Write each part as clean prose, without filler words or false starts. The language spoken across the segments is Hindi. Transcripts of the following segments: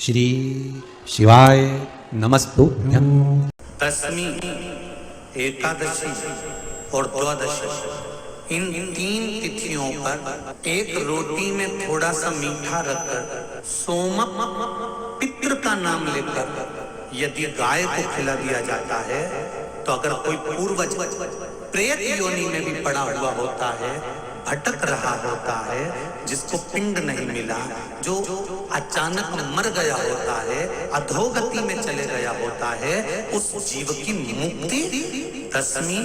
श्री शिवाय नमस्तुभ्यं। दशमी, एकादशी और द्वादशी, इन तीन तिथियों पर एक रोटी में थोड़ा सा मीठा रखकर सोमक पितृ का नाम लेकर यदि गाय को खिला दिया जाता है तो अगर कोई पूर्वज प्रेत योनि में भी पड़ा हुआ होता है, भटक रहा होता है, जिसको पिंड नहीं मिला, जो अचानक मर गया होता है, अधोगति में चले गया होता है, उस जीव की मुक्ति दशमी,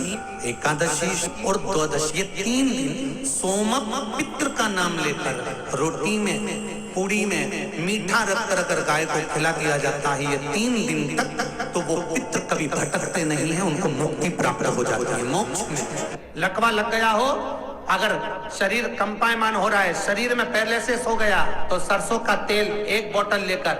एकादशी और द्वादशी, ये तीन दिन सोमक पितृ का नाम लेकर रोटी में, पूड़ी में मीठा रखकर अगर गाय को खिला दिया जाता है ये 3 दिन तक, तो वो पितृ कभी भटकते नहीं है, उनको मुक्ति प्राप्त हो जाती है, मोक्ष में। लकवा लग गया हो, अगर शरीर कंपायमान हो रहा है, शरीर में पैरालिसिस हो गया, तो सरसों का तेल 1 बोतल लेकर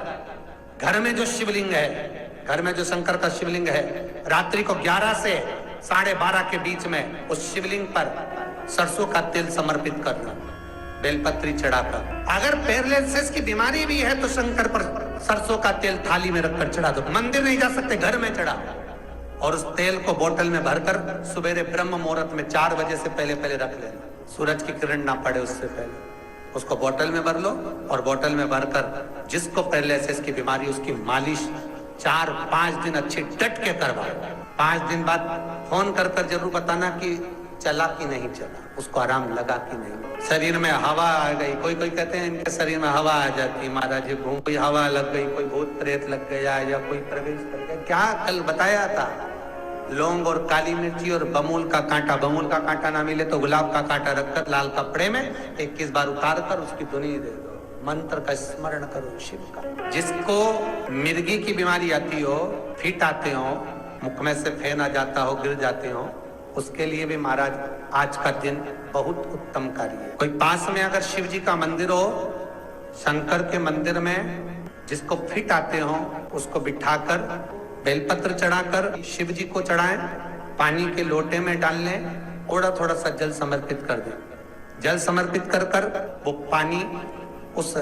घर में जो शिवलिंग है, घर में जो शंकर का शिवलिंग है, रात्रि को 11 से 12:30 के बीच में उस शिवलिंग पर सरसों का तेल समर्पित करना, बेलपत्री चढ़ाकर। अगर पैरालिसिस की बीमारी भी है तो शंकर पर सरसों का तेल थाली में रखकर चढ़ा दो, मंदिर नहीं जा सकते, घर में चढ़ा, और उस तेल को बोतल में भरकर सुबेरे ब्रह्म मुहूर्त में 4 बजे से पहले रख लेना, सूरज की किरण ना पड़े उससे पहले उसको बोतल में भर लो, और बोतल में भरकर जिसको पैरालिसिस की बीमारी, उसकी मालिश 4-5 दिन अच्छी डट के करवाओ। 5 दिन बाद फोन कर जरूर बताना कि चला कि नहीं चला, उसको आराम लगा कि नहीं, शरीर में हवा आ गई। कोई कहते हैं इनके शरीर में हवा आ जाती, महाराज जी कोई हवा लग गई, कोई भूत प्रेत लग गया, या कोई प्रवेश कर गया। क्या कल बताया था, लौंग और काली मिर्ची और बमूल का कांटा ना मिले तो गुलाब का कांटा रखकर लाल कपड़े में 21 बार उतार कर उसकी धुनी दे दो, मंत्र का स्मरण करो शिव का। जिसको मिर्गी की बीमारी आती हो, फीट आते हो, मुख में से फेन आ जाता हो, गिर जाते हो, उसके लिए भी महाराज आज का दिन बहुत उत्तम कार्य है। कोई पास में अगर शिव जी का मंदिर हो, शंकर के मंदिर में जिसको फिट आते हो उसको बिठाकर बेलपत्र चढ़ाकर शिव जी को चढ़ाएं, पानी के लोटे में डाल लें, थोड़ा सा जल समर्पित कर दें। जल समर्पित कर वो पानी उस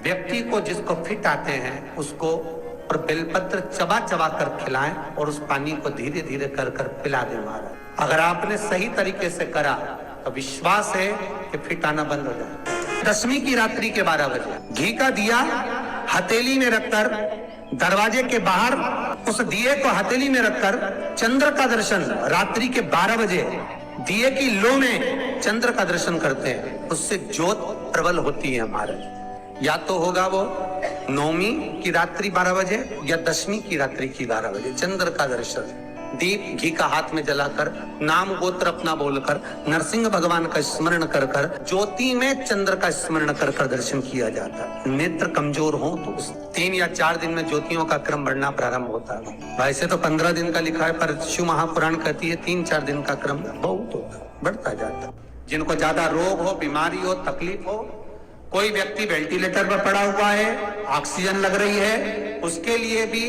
व्यक्ति को जिसको फिट आते हैं उसको, और बेलपत्र चबा कर खिलाएं, और उस पानी को धीरे धीरे कर पिला दें महाराज। अगर आपने सही तरीके से करा तो विश्वास है कि फिट आना बंद हो जाए। दशमी की रात्रि के 12 बजे घी का दिया हथेली में रखकर, दरवाजे के बाहर उस दिए को हथेली में रखकर चंद्र का दर्शन, रात्रि के 12 बजे दिए की लो में चंद्र का दर्शन करते हैं, उससे ज्योत प्रबल होती है महाराज। या तो होगा वो नवमी की रात्रि 12 बजे या दशमी की रात्रि की 12 बजे चंद्र का दर्शन, दीप घी का हाथ में जलाकर, नाम गोत्र अपना बोलकर, नरसिंह भगवान का स्मरण कर ज्योति में चंद्र का स्मरण कर दर्शन किया जाता है। नेत्र कमजोर हो तो उस 3 या 4 दिन में ज्योतियों का क्रम बढ़ना प्रारंभ होता है। वैसे तो 15 दिन का लिखा है, पर शिव महापुराण कहती है 3-4 दिन का क्रम बहुत होता, बढ़ता जाता। जिनको ज्यादा रोग हो, बीमारी हो, तकलीफ हो, कोई व्यक्ति वेंटिलेटर पर पड़ा हुआ है, ऑक्सीजन लग रही है, उसके लिए भी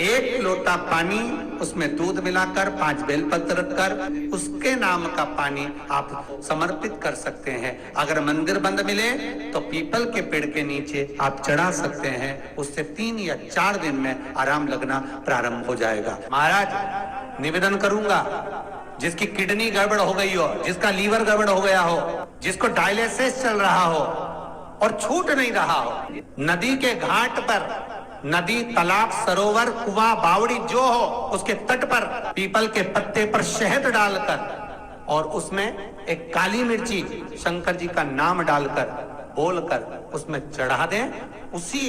1 लोटा पानी, उसमें दूध मिलाकर 5 बेलपत्र रखकर उसके नाम का पानी आप समर्पित कर सकते हैं। अगर मंदिर बंद मिले तो पीपल के पेड़ के नीचे आप चढ़ा सकते हैं, उससे 3 या 4 दिन में आराम लगना प्रारंभ हो जाएगा। महाराज निवेदन करूंगा, जिसकी किडनी गड़बड़ हो गई हो, जिसका लीवर गड़बड़ हो गया हो, जिसको डायलिसिस चल रहा हो और छूट नहीं रहा हो, नदी के घाट पर, नदी, तालाब, सरोवर, कुआं, बावड़ी जो हो, उसके तट पर पीपल के पत्ते पर शहद डालकर और उसमें एक काली मिर्ची शंकर जी का नाम डालकर बोलकर उसमें चढ़ा दें। उसी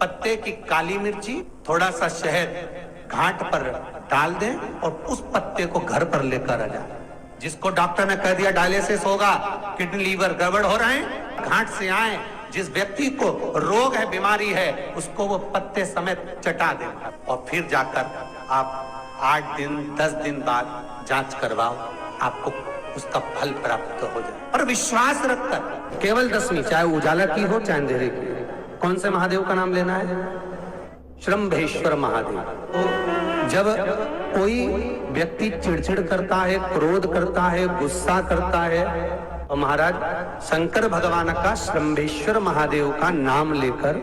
पत्ते की काली मिर्ची, थोड़ा सा शहद घाट पर डाल दें और उस पत्ते को घर पर लेकर आ जाए। जिसको डॉक्टर ने कह दिया डायलिसिस होगा, किडनी लीवर गड़बड़ हो रहे हैं, घाट से आए, जिस व्यक्ति को रोग है, बीमारी है, उसको वो पत्ते समेत चटा दे, और फिर जाकर आप 8 दिन 10 दिन बाद जांच करवाओ, आपको उसका फल प्राप्त हो जाए। और विश्वास रखकर केवल दशमी, चाहे उजाला की हो चाहे अंधेरे की, कौन से महादेव का नाम लेना है? श्रम्भेश्वर महादेव। तो जब कोई व्यक्ति चिड़चिड़ करता है, क्रोध करता है, गुस्सा करता है, और महाराज शंकर भगवान का श्रम्भेश्वर महादेव का नाम लेकर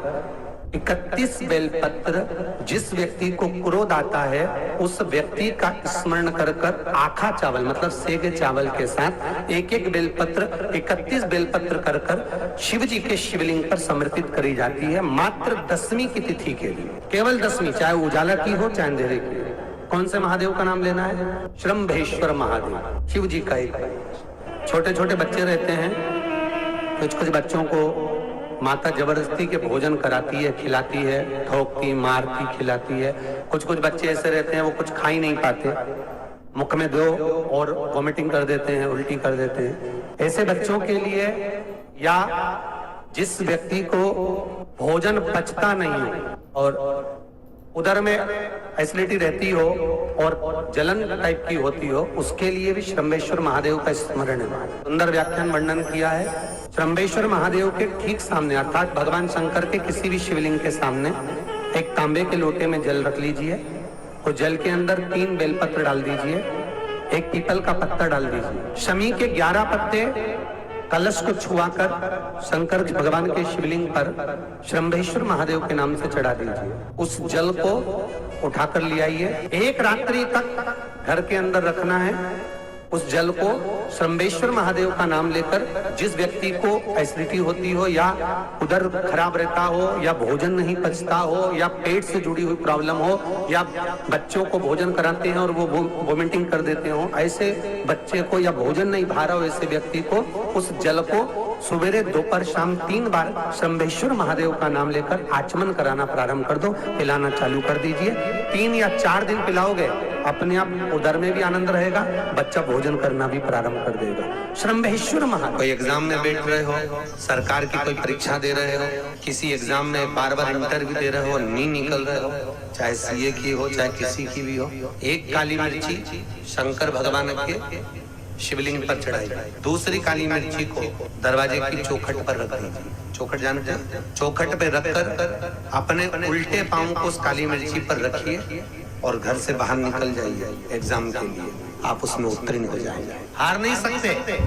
31 बेलपत्र जिस व्यक्ति को क्रोध आता है उस व्यक्ति का स्मरण कर कर आखा चावल मतलब सेगे चावल के साथ एक एक बेलपत्र 31 बेलपत्र कर कर शिव जी के शिवलिंग पर समर्पित करी जाती है मात्र 10वीं की तिथि के लिए। केवल 10वीं, चाहे उजाला की हो चाहे अंधेरे की। कौन से महादेव का नाम लेना है? श्रम्भेश्वर महादेव, शिव जी का एक। छोटे छोटे बच्चे रहते हैं, कुछ बच्चों को माता जबरदस्ती के भोजन कराती है, खिलाती है, ठोकती, मारती, खिलाती है। कुछ बच्चे ऐसे रहते हैं वो कुछ खा ही नहीं पाते, मुख में दो और वॉमिटिंग कर देते हैं, उल्टी कर देते हैं। ऐसे बच्चों के लिए या जिस व्यक्ति को भोजन पचता नहीं हो और उधर में एसिडिटी रहती हो और जलन टाइप की होती हो, उसके लिए भी श्रम्भेश्वर महादेव का स्मरण है। सुंदर व्याख्यान वर्णन किया है। श्रम्भेश्वर महादेव के ठीक सामने अर्थात भगवान शंकर के किसी भी शिवलिंग के सामने एक तांबे के लोटे में जल रख लीजिए और जल के अंदर 3 बेलपत्र डाल दीजिए, एक पीपल का पत्ता डाल दीजिए, शमी के 11 पत्ते कलश को छुआकर शंकर भगवान के शिवलिंग पर श्रम्भेश्वर महादेव के नाम से चढ़ा दीजिए। उस जल को उठाकर ले आइए, एक रात्रि तक घर के अंदर रखना है। उस जल को श्रम्भेश्वर महादेव का नाम लेकर जिस व्यक्ति को एसिडिटी होती हो या उधर खराब रहता हो या भोजन नहीं पचता हो या पेट से जुड़ी हुई प्रॉब्लम हो या बच्चों को भोजन कराते हैं और वो वोमिटिंग कर देते हो, ऐसे बच्चे को या भोजन नहीं भा रहा हो ऐसे व्यक्ति को उस जल को सुबेरे दोपहर शाम 3 बार श्रम्भेश्वर महादेव का नाम लेकर आचमन कराना प्रारंभ कर दो, पिलाना चालू कर दीजिए। 3 या 4 दिन पिलाओगे, अपने आप उधर में भी आनंद रहेगा, बच्चा भोजन करना भी प्रारंभ कर देगा। श्रम्भेश्वर महादेव। कोई एग्जाम में बैठ रहे हो, सरकार की कोई परीक्षा दे रहे हो, किसी एग्जाम में बार इंटरव्यू दे रहे हो, नहीं निकल रहे हो, चाहे सीए की हो चाहे किसी की भी हो, एक काली मिर्ची शंकर भगवान के शिवलिंग पर चढ़ाई, दूसरी काली मिर्ची को दरवाजे की चौखट पर रख दीजिए। चौखट जानते हैं? चौखट पे रखकर अपने उल्टे पांव को उस काली मिर्ची पर रखिए और घर से बाहर निकल जाइए एग्जाम के लिए, आप उसमें उत्तीर्ण हो जाएंगे। हार नहीं सकते,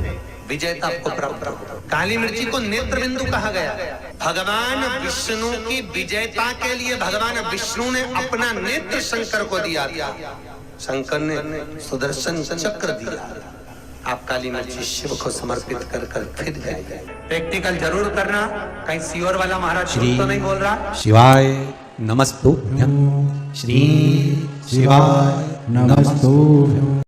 विजयता आपको प्राप्त हो। काली मिर्ची को नेत्र बिंदु कहा गया। भगवान विष्णु की विजयता के लिए भगवान विष्णु ने अपना नेत्र शंकर को दिया था। शंकर ने सुदर्शन चक्र दिया। आप काली मिर्ची शिव को समर्पित कर फिर जाइए। प्रैक्टिकल जरूर करना। कहीं सीओर वाला महाराज तो नहीं बोल रहा? शिवाय नमस्तुभ्यं। श्री शिवाय नमस्तुभ्यं।